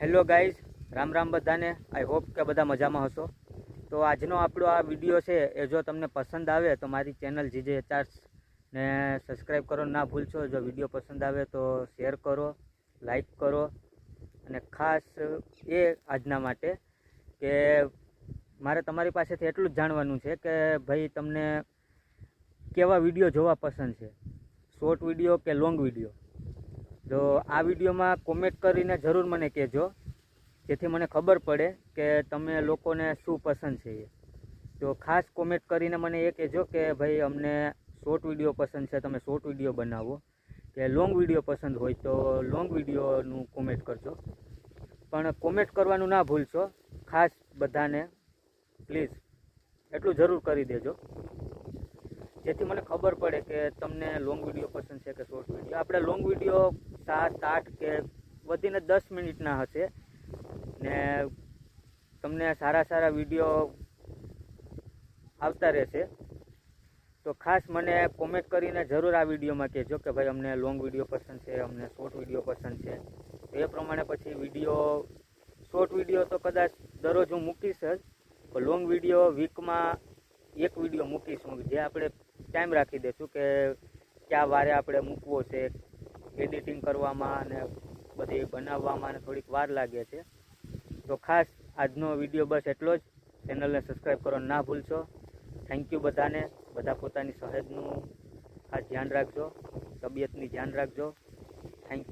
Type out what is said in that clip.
Hello guys, Ram Ram બધાને. I hope કે બધા મજામાં હશો. તો આજનો આપણો આ વિડીયો છે એ જો તમને પસંદ આવે તો મારી ચેનલ જીજે એચઆર્સ ને સબસ્ક્રાઈબ કરો ના ભૂલશો. જો વિડીયો પસંદ આવે તો શેર કરો, લાઈક કરો. અને ખાસ એ આજના માટે કે મારે તમારી પાસેથી એટલું જ જાણવાનું છે કે ભાઈ તમને કેવા વિડીયો જોવા પસંદ છે, શોર્ટ વિડીયો કે લોંગ વિડીયો. તો આ વિડીયોમાં કોમેન્ટ કરીને જરૂર મને કહેજો, જેથી મને ખબર પડે કે તમે લોકોને શું પસંદ છે. તો ખાસ કોમેન્ટ કરીને મને એ કહેજો કે ભાઈ અમને શોર્ટ વિડીયો પસંદ છે, તમે શોર્ટ વિડીયો બનાવો, કે લોંગ વિડીયો પસંદ હોય તો લોંગ વિડીયોનું કોમેન્ટ કરજો. પણ કોમેન્ટ કરવાનું ના ભૂલશો, ખાસ બધાને પ્લીઝ એટલું જરૂર કરી દેજો, જેથી મને ખબર પડે કે તમને લોંગ વિડીયો પસંદ છે કે શોર્ટ વિડીયો. આપણે લોંગ વિડીયો 7, 8 કે વધીને 10 મિનિટના હશે ને તમને સારા સારા વિડીયો આવતા રહેશે. તો ખાસ મને કોમેન્ટ કરીને જરૂર આ વિડીયોમાં કહેજો કે ભાઈ અમને લોંગ વિડીયો પસંદ છે, અમને શોર્ટ વિડીયો પસંદ છે. તો એ પ્રમાણે પછી વિડીયો, શોર્ટ વિડીયો તો કદાચ દરરોજ હું મૂકીશ જ, પણ લોંગ વિડીયો વીકમાં એક વિડીયો મૂકીશું, જે આપણે ટાઈમ રાખી દઈશું કે કયા વારે આપણે મૂકવો છે. એડિટિંગ કરવામાં અને બધી બનાવવામાં થોડીક વાર લાગે છે. તો ખાસ આજનો વિડીયો બસ એટલો જ. ચેનલને સબસ્ક્રાઈબ કરવાનું ના ભૂલશો. થેન્ક યુ બધાને. બધા પોતાની સહેજનું ખાસ ધ્યાન રાખજો, તબિયતની ધ્યાન રાખજો.